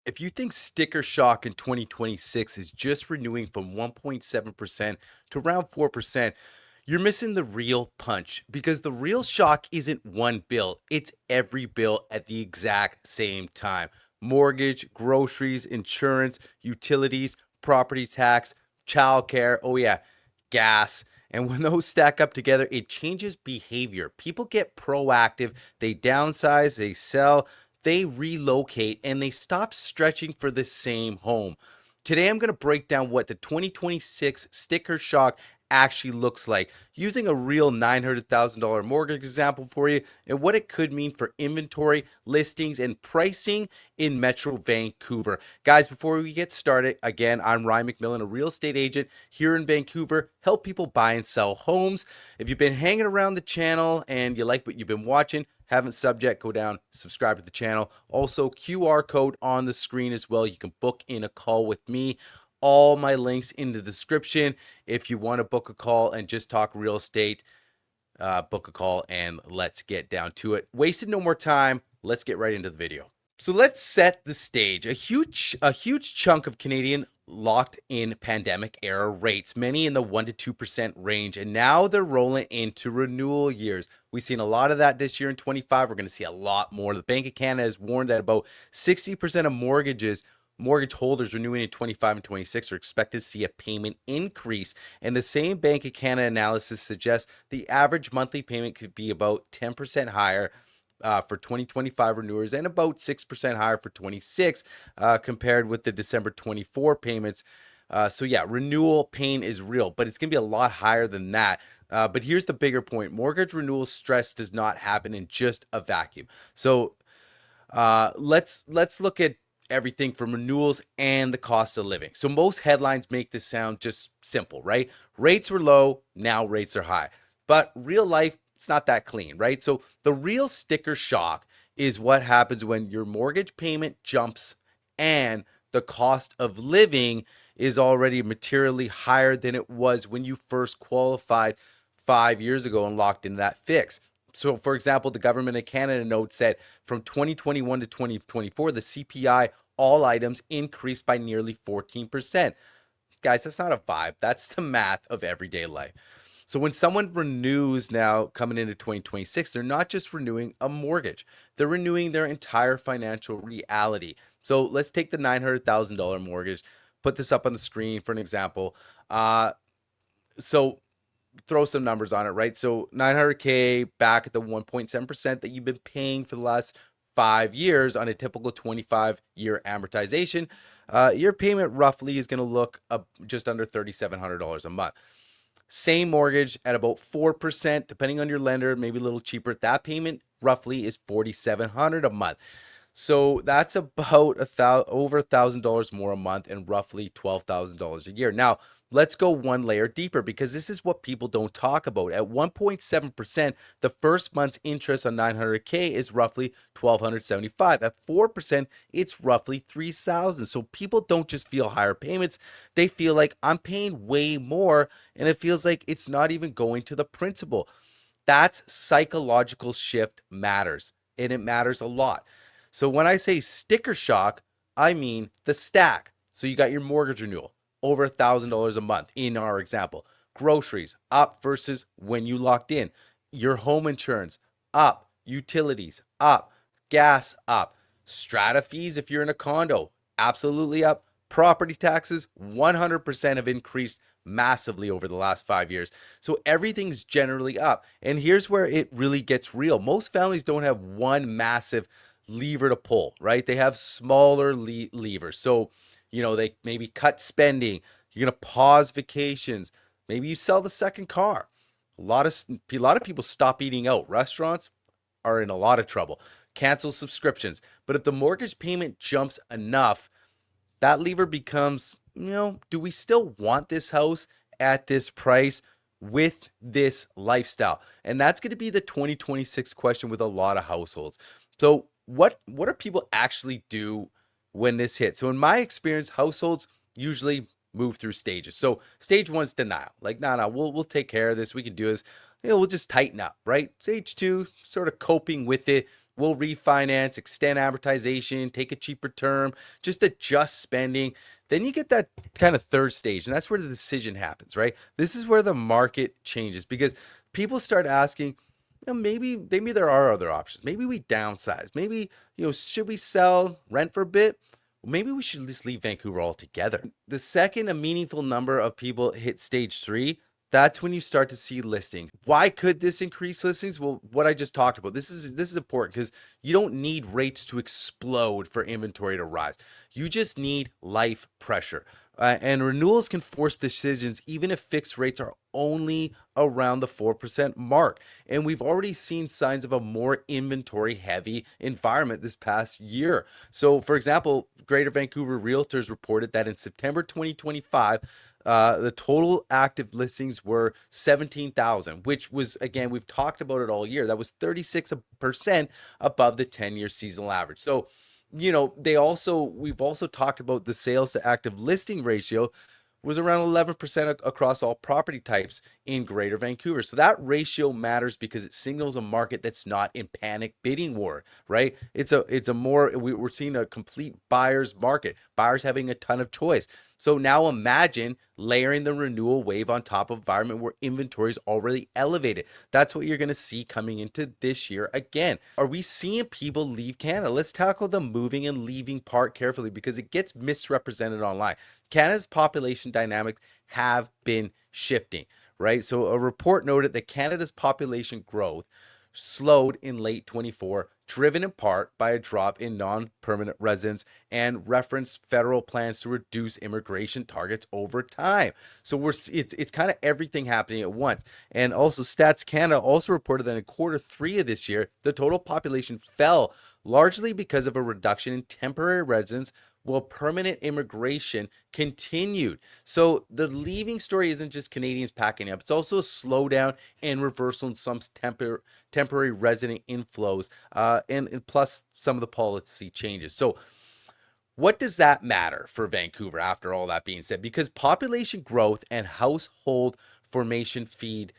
If you think sticker shock in 2026 is just renewing from 1.7% to around 4%, you're missing the real punch because the real shock isn't one bill, it's every bill at the exact same time. Mortgage, groceries, insurance, utilities, property tax, childcare, oh yeah, gas. And when those stack up together, it changes behavior. People get proactive, they downsize, they sell, they relocate, and they stop stretching for the same home. Today, I'm going to break down what the 2026 sticker shock actually looks like using a real $900,000 mortgage example for you and what it could mean for inventory, listings, and pricing in Metro Vancouver. Guys, before we get started, again, I'm Ryan McMillan, a real estate agent here in Vancouver, help people buy and sell homes. If you've been hanging around the channel and you like what you've been watching, haven't subbed yet, go down, subscribe to the channel. Also, QR code on the screen as well. You can book in a call with me. All my links in the description. If you want to book a call and just talk real estate, book a call and let's get down to it. Wasting no more time. Let's get right into the video. So let's set the stage. A huge chunk of Canadian locked in pandemic era rates, many in the 1 to 2% range, and now they're rolling into renewal years. We've seen a lot of that this year in 25. We're going to see a lot more. The Bank of Canada has warned that about 60% of mortgage holders renewing in 25 and 26 are expected to see a payment increase. And the same Bank of Canada analysis suggests the average monthly payment could be about 10% higher for 2025 renewers and about 6% higher for 26 compared with the December 24 payments. So yeah, renewal pain is real, but it's going to be a lot higher than that. But here's the bigger point. Mortgage renewal stress does not happen in just a vacuum. So let's look at everything from renewals and the cost of living. So most headlines make this sound just simple, right? Rates were low, now rates are high. But real life, it's not that clean, right? So the real sticker shock is what happens when your mortgage payment jumps and the cost of living is already materially higher than it was when you first qualified 5 years ago and locked into that fix. So, for example, the Government of Canada note said from 2021 to 2024, the CPI, all items increased by nearly 14%. Guys, that's not a vibe. That's the math of everyday life. So when someone renews now coming into 2026, they're not just renewing a mortgage, they're renewing their entire financial reality. So let's take the $900,000 mortgage, put this up on the screen for an example. So throw some numbers on it, right? So 900K back at the 1.7% that you've been paying for the last 5 years on a typical 25-year amortization. Your payment roughly is going to look just under $3,700 a month. Same mortgage at about 4%, depending on your lender, maybe a little cheaper. That payment roughly is $4,700 a month. So that's about over $1,000 more a month and roughly $12,000 a year. Now, let's go one layer deeper because this is what people don't talk about. At 1.7%, the first month's interest on 900K is roughly $1,275. At 4%, it's roughly $3,000. So people don't just feel higher payments, they feel like I'm paying way more and it feels like it's not even going to the principal. That's psychological shift matters, and it matters a lot. So when I say sticker shock, I mean the stack. So you got your mortgage renewal, over $1,000 a month in our example. Groceries up versus when you locked in. Your home insurance up. Utilities up. Gas up. Strata fees if you're in a condo, absolutely up. Property taxes 100% have increased massively over the last 5 years. So everything's generally up. And here's where it really gets real. Most families don't have one massive lever to pull, right? They have smaller levers. So, they maybe cut spending. You're going to pause vacations. Maybe you sell the second car. A lot of people stop eating out. Restaurants are in a lot of trouble. Cancel subscriptions. But if the mortgage payment jumps enough, that lever becomes, do we still want this house at this price with this lifestyle? And that's going to be the 2026 question with a lot of households. So what do people actually do when this hits? So in my experience, households usually move through stages. So stage one is denial. Like, no, we'll take care of this. We can do this. We'll just tighten up, right? Stage two, sort of coping with it. We'll refinance, extend amortization, take a cheaper term, just adjust spending. Then you get that kind of third stage, and that's where the decision happens, right? This is where the market changes because people start asking, maybe there are other options. Maybe we downsize. Maybe, should we sell, rent for a bit? Maybe we should just leave Vancouver altogether. The second a meaningful number of people hit stage three, that's when you start to see listings. Why could this increase listings? Well, what I just talked about. This is important because you don't need rates to explode for inventory to rise. You just need life pressure. And renewals can force decisions even if fixed rates are only around the 4% mark. And we've already seen signs of a more inventory heavy environment this past year. So, for example, Greater Vancouver Realtors reported that in September 2025, the total active listings were 17,000, which was, again, we've talked about it all year. That was 36% above the 10-year seasonal average. So, we've also talked about the sales to active listing ratio was around 11% across all property types in Greater Vancouver. So that ratio matters because it signals a market that's not in panic bidding war, right? We're seeing a complete buyer's market, buyers having a ton of choice. So now imagine layering the renewal wave on top of environment where inventory is already elevated. That's what you're going to see coming into this year again. Are we seeing people leave Canada? Let's tackle the moving and leaving part carefully because it gets misrepresented online. Canada's population dynamics have been shifting, right? So a report noted that Canada's population growth slowed in late 24, driven in part by a drop in non-permanent residents and referenced federal plans to reduce immigration targets over time. So it's kind of everything happening at once. And also Stats Canada also reported that in quarter three of this year, the total population fell largely because of a reduction in temporary residents while permanent immigration continued. So the leaving story isn't just Canadians packing up. It's also a slowdown and reversal in some temporary resident inflows and plus some of the policy changes. So what does that matter for Vancouver after all that being said? Because population growth and household formation feed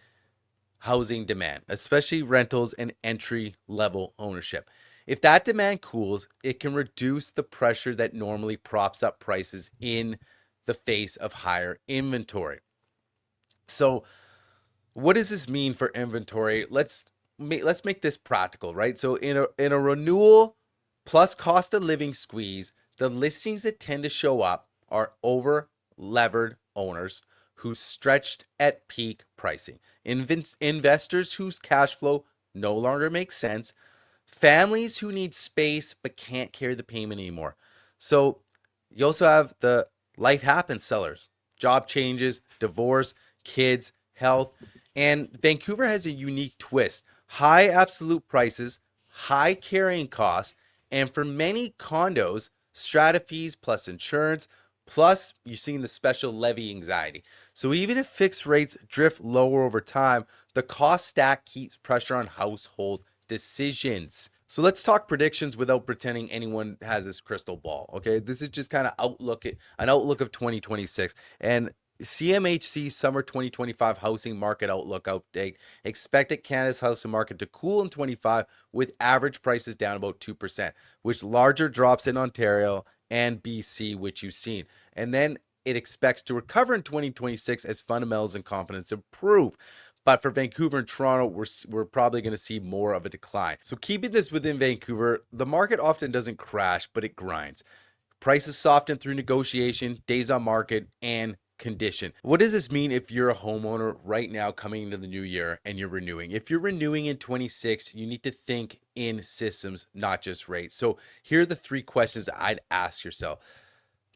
housing demand, especially rentals and entry-level ownership. If that demand cools, it can reduce the pressure that normally props up prices in the face of higher inventory. So, what does this mean for inventory? Let's make this practical, right? So, in a renewal plus cost of living squeeze, the listings that tend to show up are over levered owners who stretched at peak pricing, investors whose cash flow no longer makes sense, families who need space but can't carry the payment anymore. So you also have the life happens sellers, job changes, divorce, kids, health. And Vancouver has a unique twist: high absolute prices, high carrying costs, and for many condos, strata fees plus insurance, plus you're seeing the special levy anxiety. So even if fixed rates drift lower over time, the cost stack keeps pressure on household decisions. So let's talk predictions without pretending anyone has this crystal ball. Okay, this is just kind of an outlook of 2026. And CMHC Summer 2025 Housing Market Outlook update expected Canada's housing market to cool in 25 with average prices down about 2%, which larger drops in Ontario and BC, which you've seen. And then it expects to recover in 2026 as fundamentals and confidence improve. But for Vancouver and Toronto, we're probably going to see more of a decline. So keeping this within Vancouver, the market often doesn't crash, but it grinds. Prices soften through negotiation, days on market, and condition. What does this mean if you're a homeowner right now coming into the new year and you're renewing? If you're renewing in 26, you need to think in systems, not just rates. So here are the three questions I'd ask yourself.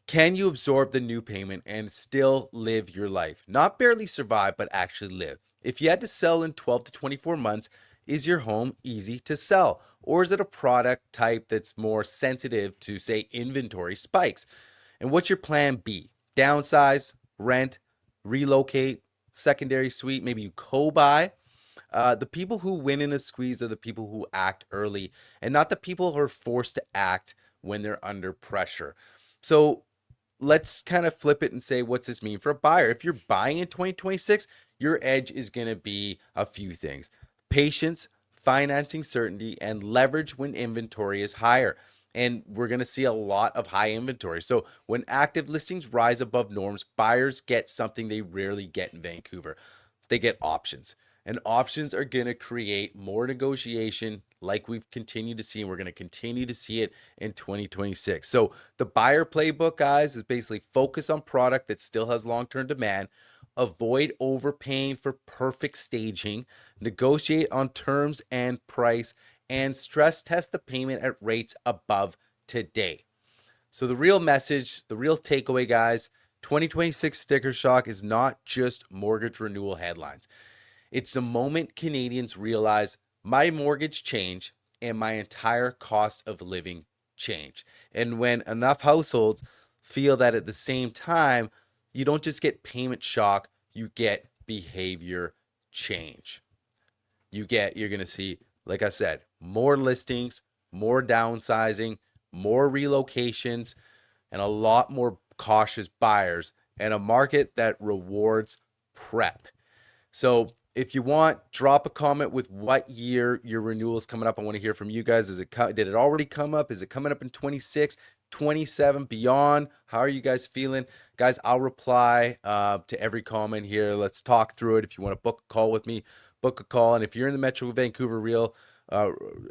Can you absorb the new payment and still live your life? Not barely survive, but actually live. If you had to sell in 12 to 24 months, is your home easy to sell? Or is it a product type that's more sensitive to, say, inventory spikes? And what's your plan B? Downsize, rent, relocate, secondary suite, maybe you co-buy. The people who win in a squeeze are the people who act early and not the people who are forced to act when they're under pressure. So let's kind of flip it and say, what's this mean for a buyer? If you're buying in 2026, your edge is going to be a few things: patience, financing certainty, and leverage when inventory is higher. And we're going to see a lot of high inventory. So when active listings rise above norms, buyers get something they rarely get in Vancouver. They get options. And options are going to create more negotiation like we've continued to see, and we're going to continue to see it in 2026. So the buyer playbook, guys, is basically focus on product that still has long-term demand, avoid overpaying for perfect staging, negotiate on terms and price, and stress test the payment at rates above today. So the real message, the real takeaway, guys, 2026 sticker shock is not just mortgage renewal headlines. It's the moment Canadians realize my mortgage change and my entire cost of living change. And when enough households feel that at the same time, you don't just get payment shock, you get behavior change. You're going to see, like I said, more listings, more downsizing, more relocations, and a lot more cautious buyers, and a market that rewards prep. So if you want, drop a comment with what year your renewal is coming up. I want to hear from you guys. Did it already come up? Is it coming up in 26, 27, beyond? How are you guys feeling? Guys, I'll reply to every comment here. Let's talk through it. If you want to book a call with me, book a call. And if you're in the Metro Vancouver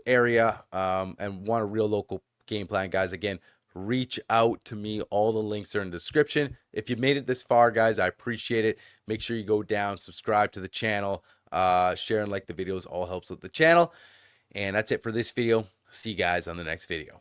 area and want a real local game plan, guys, again, reach out to me. All the links are in the description. If you made it this far, guys, I appreciate it. Make sure you go down, subscribe to the channel, share and like the videos. All helps with the channel. And that's it for this video. See you guys on the next video.